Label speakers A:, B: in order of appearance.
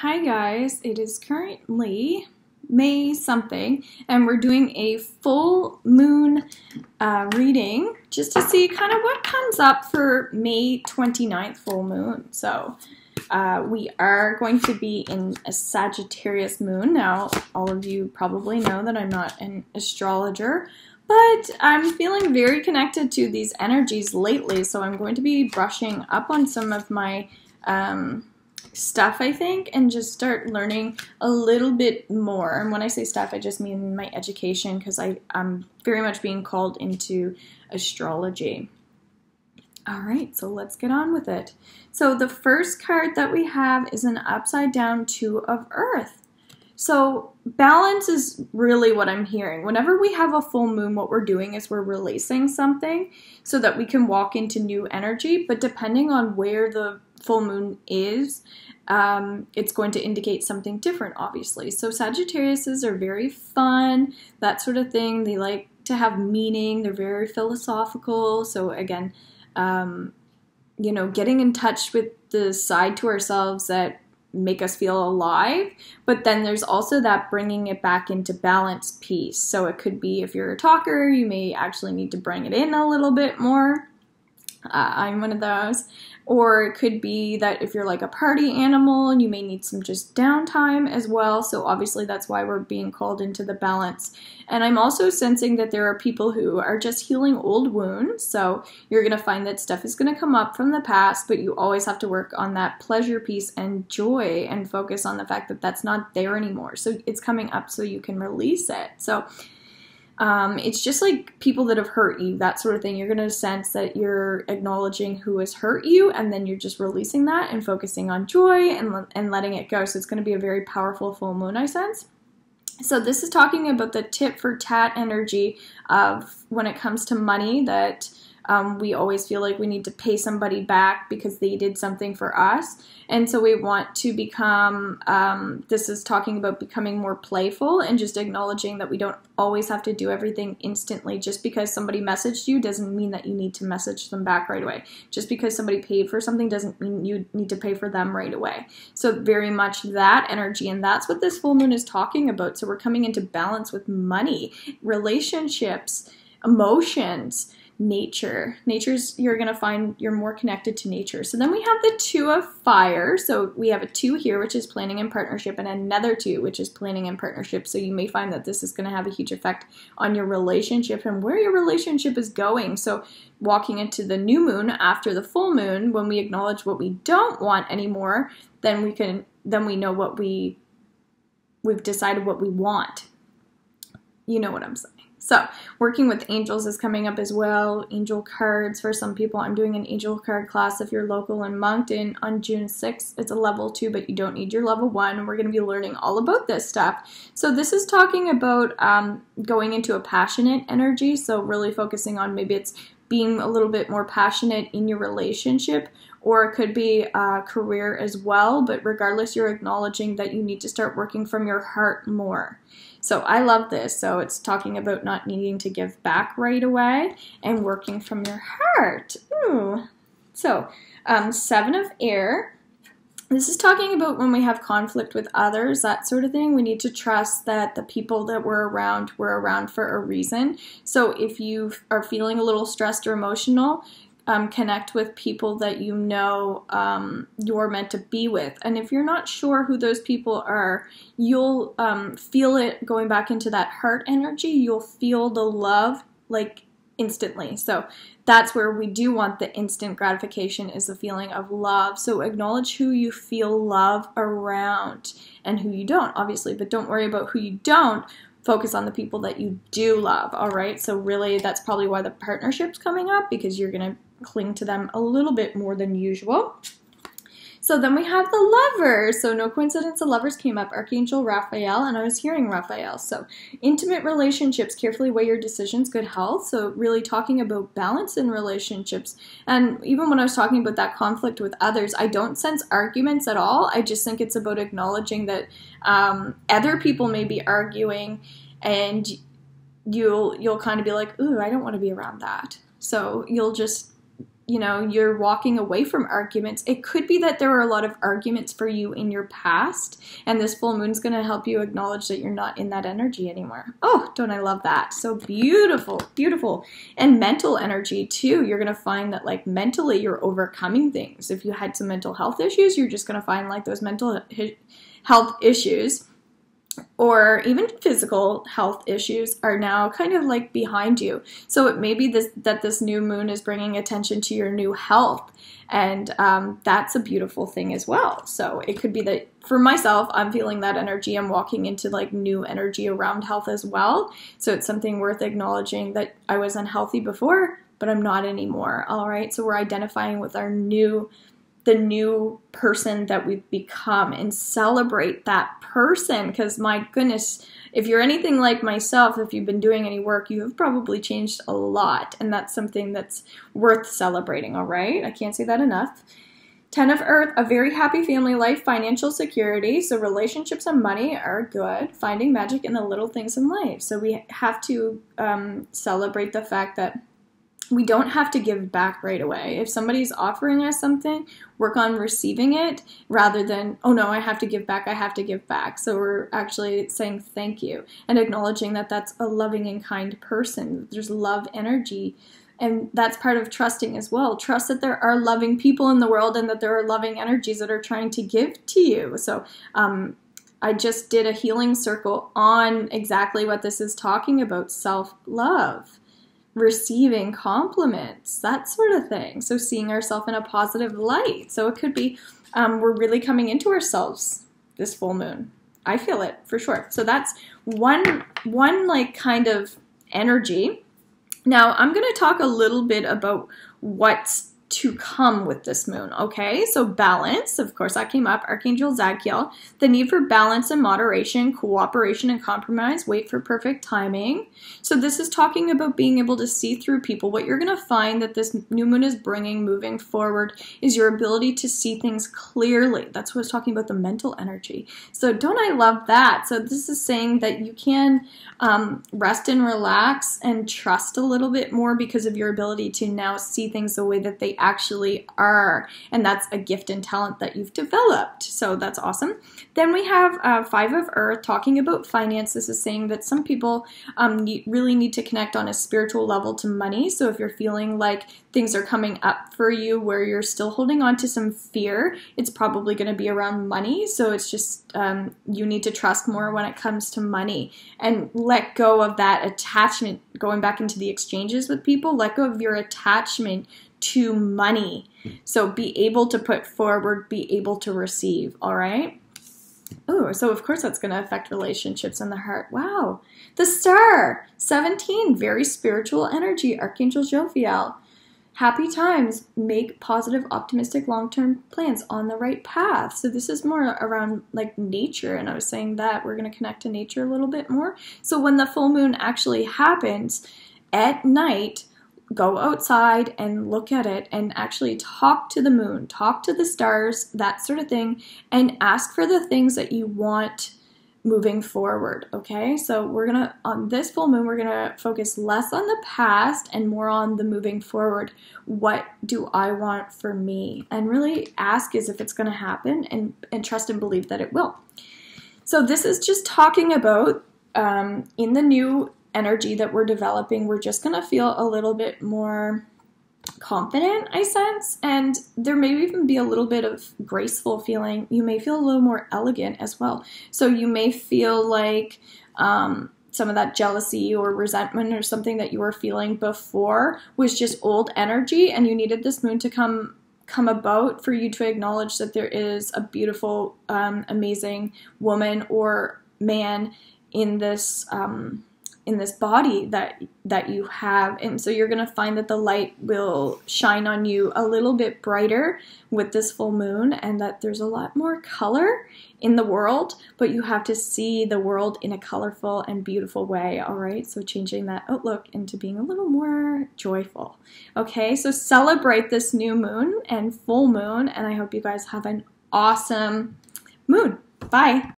A: Hi guys, it is currently May something, and we're doing a full moon reading just to see kind of what comes up for May 29th full moon. So we are going to be in a Sagittarius moon. Now, all of you probably know that I'm not an astrologer, but I'm feeling very connected to these energies lately, so I'm going to be brushing up on some of my stuff, I think, and just start learning a little bit more. And when I say stuff, I just mean my education, because I'm very much being called into astrology. All right, so let's get on with it. So the first card that we have is an upside down Two of Earth. So balance is really what I'm hearing. Whenever we have a full moon, what we're doing is we're releasing something so that we can walk into new energy. But depending on where the full moon is, it's going to indicate something different, obviously. So Sagittariuses are very fun, that sort of thing. They like to have meaning. They're very philosophical. So again, you know, getting in touch with the side to ourselves that make us feel alive, but then there's also that bringing it back into balance piece. So it could be, if you're a talker, you may actually need to bring it in a little bit more. I'm one of those. Or it could be that if you're like a party animal, you may need some just downtime as well. So obviously that's why we're being called into the balance. And I'm also sensing that there are people who are just healing old wounds. So you're going to find that stuff is going to come up from the past, but you always have to work on that pleasure piece and joy and focus on the fact that that's not there anymore. So it's coming up so you can release it. So it's just like people that have hurt you, that sort of thing. You're going to sense that you're acknowledging who has hurt you, and then you're just releasing that and focusing on joy and letting it go. So it's going to be a very powerful full moon, I sense. So this is talking about the tit for tat energy of when it comes to money, that we always feel like we need to pay somebody back because they did something for us. And so we want to become, this is talking about becoming more playful and just acknowledging that we don't always have to do everything instantly. Just because somebody messaged you doesn't mean that you need to message them back right away. Just because somebody paid for something doesn't mean you need to pay for them right away. So very much that energy, and that's what this full moon is talking about. So we're coming into balance with money, relationships, emotions, nature. You're going to find you're more connected to nature. So then we have the Two of Fire. So we have a 2 here, which is planning and partnership, and another 2, which is planning and partnership. So you may find that this is going to have a huge effect on your relationship and where your relationship is going. So walking into the new moon after the full moon, when we acknowledge what we don't want anymore, then we know what we've decided what we want. You know what I'm saying. So working with angels is coming up as well. Angel cards for some people. I'm doing an angel card class if you're local in Moncton on June 6th. It's a level 2, but you don't need your level 1. We're going to be learning all about this stuff. So this is talking about going into a passionate energy. So really focusing on, maybe it's being a little bit more passionate in your relationship, or it could be a career as well. But regardless, you're acknowledging that you need to start working from your heart more. So I love this. So it's talking about not needing to give back right away and working from your heart. Ooh. So 7 of Air. This is talking about when we have conflict with others, that sort of thing. We need to trust that the people that were around for a reason. So if you are feeling a little stressed or emotional, connect with people that you know you're meant to be with. And if you're not sure who those people are, you'll feel it going back into that heart energy. You'll feel the love like instantly. So that's where we do want the instant gratification, is the feeling of love. So acknowledge who you feel love around and who you don't, obviously, but don't worry about who you don't. Focus on the people that you do love, all right? So really, that's probably why the partnership's coming up, because you're going to cling to them a little bit more than usual. So then we have the Lovers. So no coincidence the Lovers came up. Archangel Raphael, and I was hearing Raphael. So intimate relationships, carefully weigh your decisions, good health. So really talking about balance in relationships. And even when I was talking about that conflict with others, I don't sense arguments at all. I just think it's about acknowledging that other people may be arguing, and you'll kind of be like, ooh, I don't want to be around that. So you'll just you know, you're walking away from arguments. It could be that there are a lot of arguments for you in your past, and this full moon's going to help you acknowledge that you're not in that energy anymore. Oh, don't I love that? So beautiful, beautiful. And mental energy too. You're going to find that like mentally you're overcoming things. If you had some mental health issues, you're just going to find like those mental health issues or even physical health issues are now kind of like behind you. So it may be that this new moon is bringing attention to your new health, and that's a beautiful thing as well. So it could be that for myself, I'm feeling that energy. I'm walking into like new energy around health as well. So it's something worth acknowledging that I was unhealthy before, but I'm not anymore. All right. So we're identifying with the new person that we've become and celebrate that person, because my goodness, if you're anything like myself, if you've been doing any work, you have probably changed a lot, and that's something that's worth celebrating. All right, I can't say that enough. 10 of Earth, a very happy family life, financial security, so relationships and money are good, finding magic in the little things in life. So we have to celebrate the fact that we don't have to give back right away. If somebody's offering us something, work on receiving it rather than, oh no, I have to give back, I have to give back. So we're actually saying thank you and acknowledging that that's a loving and kind person. There's love energy, and that's part of trusting as well. Trust that there are loving people in the world and that there are loving energies that are trying to give to you. So I just did a healing circle on exactly what this is talking about, self-love, receiving compliments, that sort of thing. So seeing ourselves in a positive light. So it could be we're really coming into ourselves this full moon. I feel it for sure. So that's one like kind of energy. Now I'm going to talk a little bit about what's to come with this moon, okay? So balance, of course, that came up. Archangel Zadkiel, the need for balance and moderation, cooperation and compromise, wait for perfect timing. So this is talking about being able to see through people. What you're going to find that this new moon is bringing moving forward is your ability to see things clearly. That's what it's talking about, the mental energy. So don't I love that? So this is saying that you can rest and relax and trust a little bit more because of your ability to now see things the way that they actually are, and that's a gift and talent that you've developed. So that's awesome. Then we have 5 of Earth talking about finance. This is saying that some people really need to connect on a spiritual level to money. So if you're feeling like things are coming up for you where you're still holding on to some fear, it's probably going to be around money. So it's just you need to trust more when it comes to money and let go of that attachment. Going back into the exchanges with people, let go of your attachment to money. So be able to put forward, be able to receive, all right? Oh, so of course that's going to affect relationships in the heart. Wow. The star, 17, very spiritual energy, Archangel Jophiel. Happy times, make positive, optimistic, long-term plans on the right path. So this is more around like nature, and I was saying that we're going to connect to nature a little bit more. So when the full moon actually happens at night, go outside and look at it and actually talk to the moon, talk to the stars, that sort of thing, and ask for the things that you want moving forward, okay? So we're going to, on this full moon, we're going to focus less on the past and more on the moving forward. What do I want for me? And really ask as if it's going to happen and trust and believe that it will. So this is just talking about in the new energy that we're developing, we're just going to feel a little bit more confident, I sense, and there may even be a little bit of graceful feeling. You may feel a little more elegant as well. So you may feel like some of that jealousy or resentment or something that you were feeling before was just old energy, and you needed this moon to come about for you to acknowledge that there is a beautiful, amazing woman or man in this body that you have. And so you're going to find that the light will shine on you a little bit brighter with this full moon, and that there's a lot more color in the world, but you have to see the world in a colorful and beautiful way. All right, so changing that outlook into being a little more joyful. Okay, so celebrate this new moon and full moon, and I hope you guys have an awesome moon. Bye.